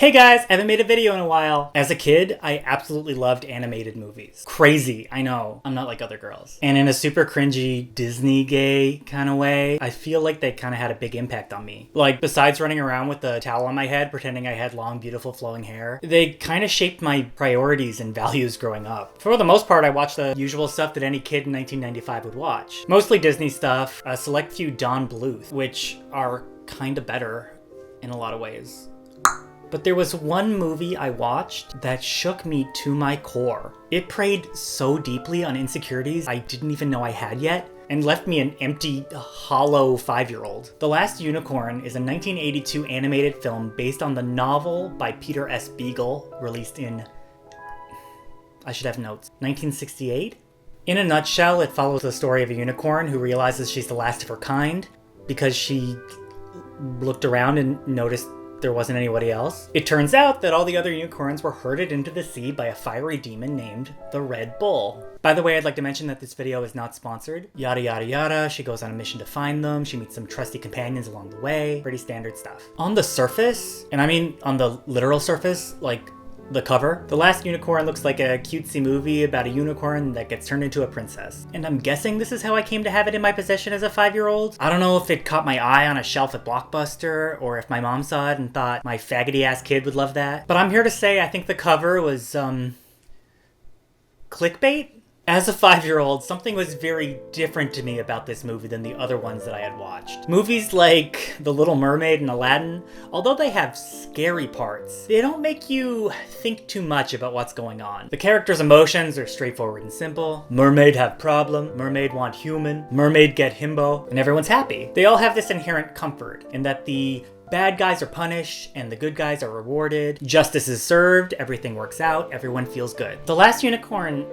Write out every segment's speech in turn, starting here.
Hey guys, I haven't made a video in a while. As a kid, I absolutely loved animated movies. Crazy, I know. I'm not like other girls. And in a super cringy Disney gay kind of way, I feel like they kind of had a big impact on me. Like, besides running around with the towel on my head, pretending I had long, beautiful, flowing hair, they kind of shaped my priorities and values growing up. For the most part, I watched the usual stuff that any kid in 1995 would watch. Mostly Disney stuff, a select few Don Bluth, which are kind of better in a lot of ways. But there was one movie I watched that shook me to my core. It preyed so deeply on insecurities I didn't even know I had yet, and left me an empty, hollow 5-year-old. The Last Unicorn is a 1982 animated film based on the novel by Peter S. Beagle, released in, I should have notes, 1968? In a nutshell, it follows the story of a unicorn who realizes she's the last of her kind because she looked around and noticed there wasn't anybody else. It turns out that all the other unicorns were herded into the sea by a fiery demon named the Red Bull. By the way, I'd like to mention that this video is not sponsored. Yada yada yada, she goes on a mission to find them, she meets some trusty companions along the way, pretty standard stuff. On the surface, and I mean on the literal surface, like the cover, The Last Unicorn looks like a cutesy movie about a unicorn that gets turned into a princess. And I'm guessing this is how I came to have it in my possession as a 5-year-old. I don't know if it caught my eye on a shelf at Blockbuster, or if my mom saw it and thought my faggoty ass kid would love that. But I'm here to say I think the cover was, clickbait? As a 5-year-old, something was very different to me about this movie than the other ones that I had watched. Movies like The Little Mermaid and Aladdin, although they have scary parts, they don't make you think too much about what's going on. The characters' emotions are straightforward and simple. Mermaid have problem, mermaid want human, mermaid get himbo, and everyone's happy. They all have this inherent comfort in that the bad guys are punished and the good guys are rewarded. Justice is served, everything works out, everyone feels good. The Last Unicorn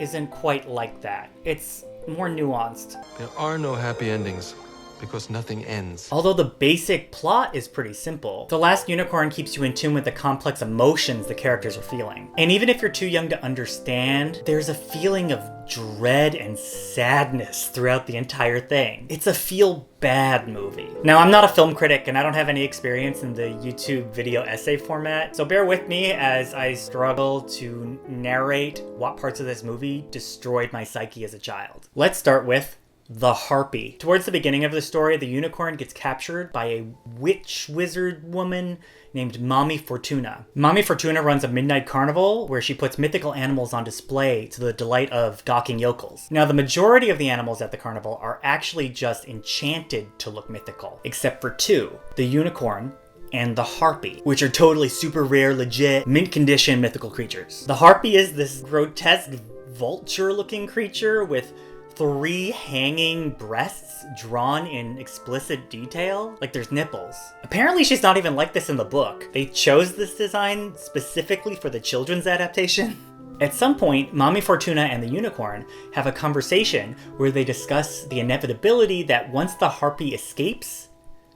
isn't quite like that. It's more nuanced. There are no happy endings because nothing ends. Although the basic plot is pretty simple, The Last Unicorn keeps you in tune with the complex emotions the characters are feeling. And even if you're too young to understand, there's a feeling of dread and sadness throughout the entire thing. It's a feel-bad movie. Now, I'm not a film critic and I don't have any experience in the YouTube video essay format, so bear with me as I struggle to narrate what parts of this movie destroyed my psyche as a child. Let's start with the harpy. Towards the beginning of the story, the unicorn gets captured by a witch wizard woman named Mommy Fortuna. Mommy Fortuna runs a midnight carnival where she puts mythical animals on display to the delight of gawking yokels. Now, the majority of the animals at the carnival are actually just enchanted to look mythical, except for two, the unicorn and the harpy, which are totally super rare, legit, mint condition mythical creatures. The harpy is this grotesque vulture-looking creature with 3 hanging breasts drawn in explicit detail. Like there's nipples. Apparently she's not even like this in the book. They chose this design specifically for the children's adaptation. At some point, Mommy Fortuna and the unicorn have a conversation where they discuss the inevitability that once the harpy escapes,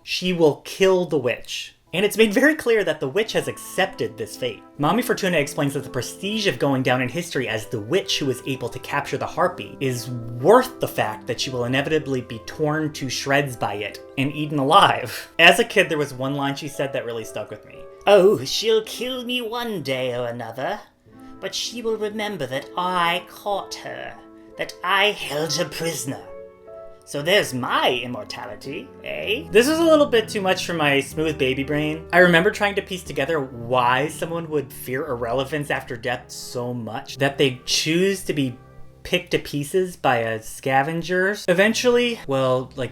she will kill the witch. And it's made very clear that the witch has accepted this fate. Mommy Fortuna explains that the prestige of going down in history as the witch who was able to capture the harpy is worth the fact that she will inevitably be torn to shreds by it and eaten alive. As a kid, there was one line she said that really stuck with me. "Oh, she'll kill me one day or another, but she will remember that I caught her, that I held her prisoner. So there's my immortality, eh?" This is a little bit too much for my smooth baby brain. I remember trying to piece together why someone would fear irrelevance after death so much that they choose to be picked to pieces by a scavenger. Eventually, well, like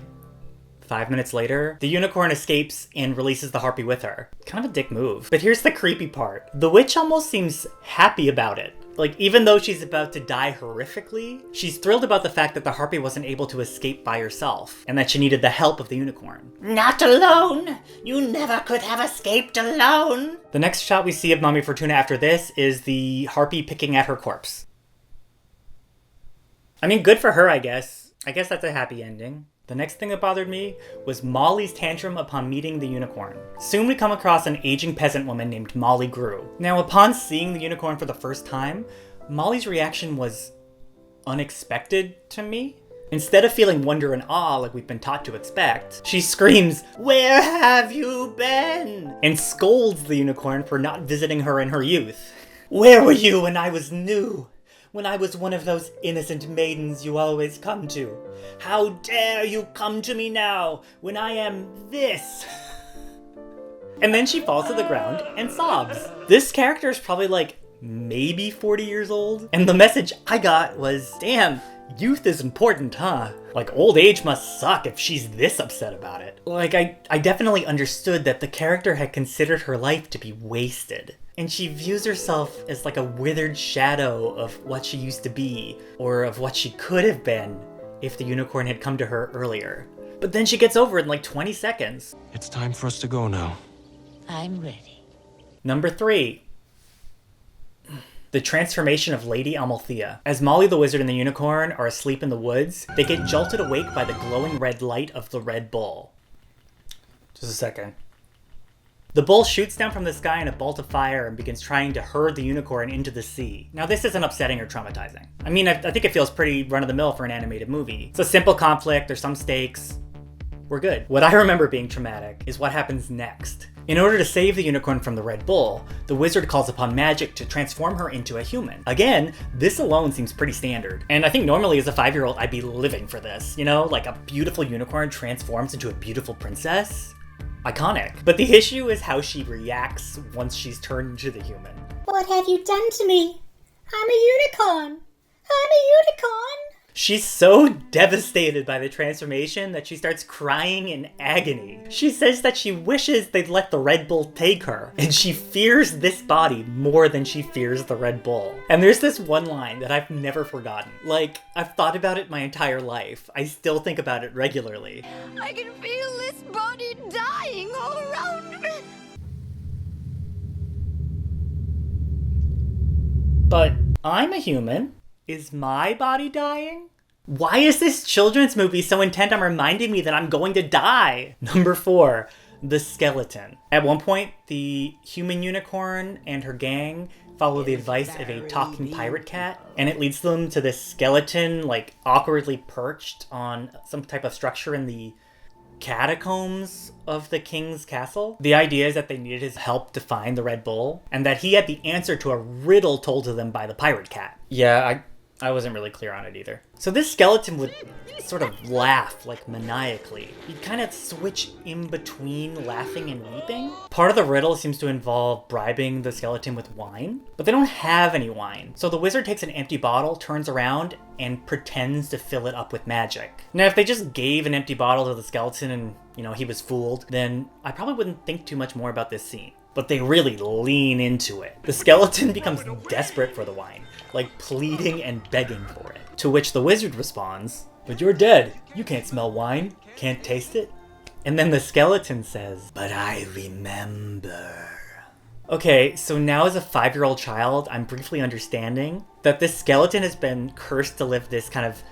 5 minutes later, the unicorn escapes and releases the harpy with her. Kind of a dick move. But here's the creepy part. The witch almost seems happy about it. Like, even though she's about to die horrifically, she's thrilled about the fact that the harpy wasn't able to escape by herself, and that she needed the help of the unicorn. "Not alone! You never could have escaped alone!" The next shot we see of Mommy Fortuna after this is the harpy picking at her corpse. I mean, good for her, I guess. I guess that's a happy ending. The next thing that bothered me was Molly's tantrum upon meeting the unicorn. Soon we come across an aging peasant woman named Molly Grue. Now, upon seeing the unicorn for the first time, Molly's reaction was unexpected to me. Instead of feeling wonder and awe like we've been taught to expect, she screams, "Where have you been?" and scolds the unicorn for not visiting her in her youth. "Where were you when I was new? When I was one of those innocent maidens you always come to? How dare you come to me now, when I am this?" And then she falls to the ground and sobs. This character is probably like maybe 40 years old. And the message I got was, damn, youth is important, huh? Like, old age must suck if she's this upset about it. Like, I definitely understood that the character had considered her life to be wasted. And she views herself as like a withered shadow of what she used to be, or of what she could have been if the unicorn had come to her earlier. But then she gets over it in like 20 seconds. It's time for us to go now. I'm ready. Number 3. The transformation of Lady Amalthea. As Molly the Wizard and the Unicorn are asleep in the woods, they get jolted awake by the glowing red light of the Red Bull. Just a second. The bull shoots down from the sky in a bolt of fire and begins trying to herd the unicorn into the sea. Now, this isn't upsetting or traumatizing. I mean, I think it feels pretty run-of-the-mill for an animated movie. It's a simple conflict, there's some stakes. We're good. What I remember being traumatic is what happens next. In order to save the unicorn from the Red Bull, the wizard calls upon magic to transform her into a human. Again, this alone seems pretty standard. And I think normally as a 5-year-old, I'd be living for this. You know, like a beautiful unicorn transforms into a beautiful princess. Iconic. But the issue is how she reacts once she's turned into the human. What have you done to me? I'm a unicorn. I'm a unicorn. She's so devastated by the transformation that she starts crying in agony. She says that she wishes they'd let the Red Bull take her, and she fears this body more than she fears the Red Bull. And there's this one line that I've never forgotten. Like, I've thought about it my entire life. I still think about it regularly. I can feel this body dying all around me. But I'm a human. Is my body dying? Why is this children's movie so intent on reminding me that I'm going to die? Number 4, the skeleton. At one point, the human unicorn and her gang follow the advice of a talking pirate cat, and it leads them to this skeleton, like, awkwardly perched on some type of structure in the catacombs of the king's castle. The idea is that they needed his help to find the Red Bull, and that he had the answer to a riddle told to them by the pirate cat. Yeah, I wasn't really clear on it either. So this skeleton would sort of laugh, like maniacally. You'd kind of switch in between laughing and weeping. Part of the riddle seems to involve bribing the skeleton with wine, but they don't have any wine. So the wizard takes an empty bottle, turns around, and pretends to fill it up with magic. Now, if they just gave an empty bottle to the skeleton and, he was fooled, then I probably wouldn't think too much more about this scene. But they really lean into it. The skeleton becomes desperate for the wine, like pleading and begging for it. To which the wizard responds, "But you're dead. You can't smell wine. Can't taste it." And then the skeleton says, "But I remember." Okay, so now as a 5-year-old child, I'm briefly understanding that this skeleton has been cursed to live this kind of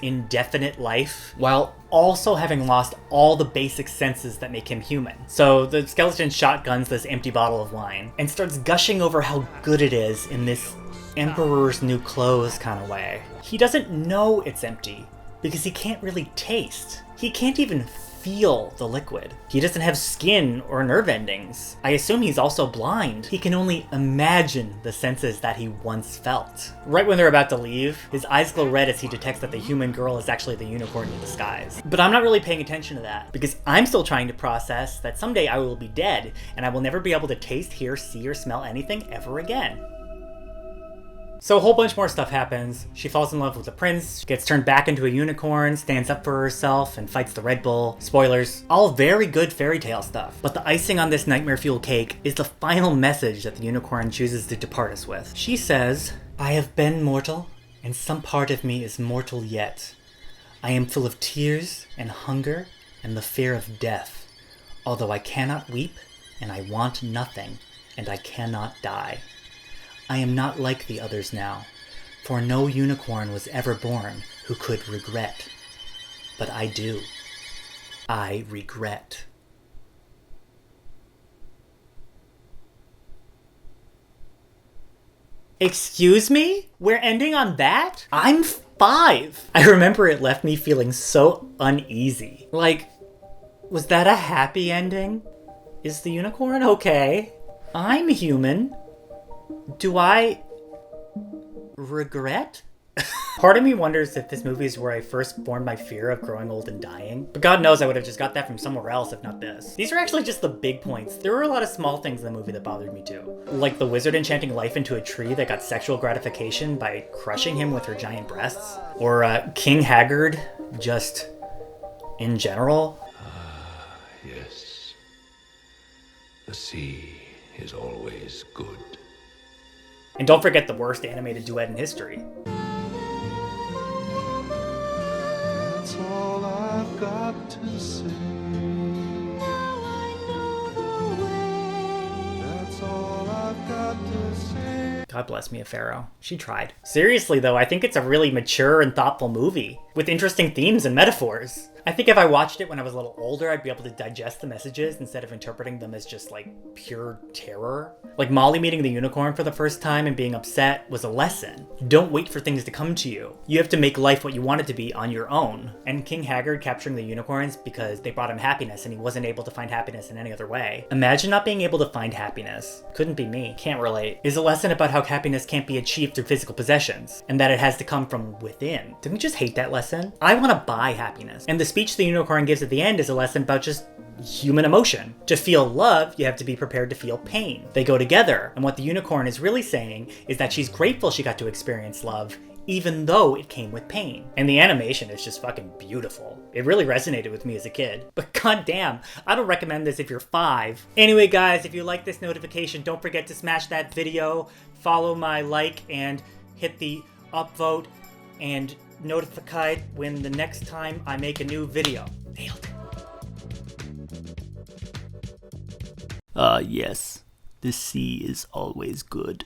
indefinite life while also having lost all the basic senses that make him human. So the skeleton shotguns this empty bottle of wine and starts gushing over how good it is in this emperor's new clothes kind of way. He doesn't know it's empty because he can't really taste. He can't even feel the liquid. He doesn't have skin or nerve endings. I assume he's also blind. He can only imagine the senses that he once felt. Right when they're about to leave, his eyes glow red as he detects that the human girl is actually the unicorn in disguise. But I'm not really paying attention to that because I'm still trying to process that someday I will be dead and I will never be able to taste, hear, see, or smell anything ever again. So a whole bunch more stuff happens. She falls in love with the prince, gets turned back into a unicorn, stands up for herself, and fights the Red Bull. Spoilers. All very good fairy tale stuff. But the icing on this nightmare fuel cake is the final message that the unicorn chooses to depart us with. She says, "I have been mortal, and some part of me is mortal yet. I am full of tears and hunger and the fear of death, although I cannot weep, and I want nothing, and I cannot die. I am not like the others now, for no unicorn was ever born who could regret. But I do. I regret." Excuse me? We're ending on that? I'm 5. I remember it left me feeling so uneasy. Like, was that a happy ending? Is the unicorn okay? I'm human. Do I regret? Part of me wonders if this movie is where I first formed my fear of growing old and dying. But God knows I would have just got that from somewhere else if not this. These are actually just the big points. There were a lot of small things in the movie that bothered me too. Like the wizard enchanting life into a tree that got sexual gratification by crushing him with her giant breasts. Or King Haggard, just in general. Yes. The sea is always good. And don't forget the worst animated duet in history. That's all I've got to say. Now I know the way. That's all I've got to say. God bless Mia Farrow. She tried. Seriously though, I think it's a really mature and thoughtful movie with interesting themes and metaphors. I think if I watched it when I was a little older, I'd be able to digest the messages instead of interpreting them as just like pure terror. Like Molly meeting the unicorn for the first time and being upset was a lesson. Don't wait for things to come to you. You have to make life what you want it to be on your own. And King Haggard capturing the unicorns because they brought him happiness and he wasn't able to find happiness in any other way. Imagine not being able to find happiness. Couldn't be me. Can't relate. Is a lesson about how happiness can't be achieved through physical possessions and that it has to come from within. Didn't we just hate that lesson? I want to buy happiness. And the speech the unicorn gives at the end is a lesson about just human emotion. To feel love, you have to be prepared to feel pain. They go together, and what the unicorn is really saying is that she's grateful she got to experience love, even though it came with pain. And the animation is just fucking beautiful. It really resonated with me as a kid. But goddamn, I don't recommend this if you're 5. Anyway guys, if you like this notification, don't forget to smash that video, follow my like, and hit the upvote, and notified when the next time I make a new video. Nailed it. Yes. The sea is always good.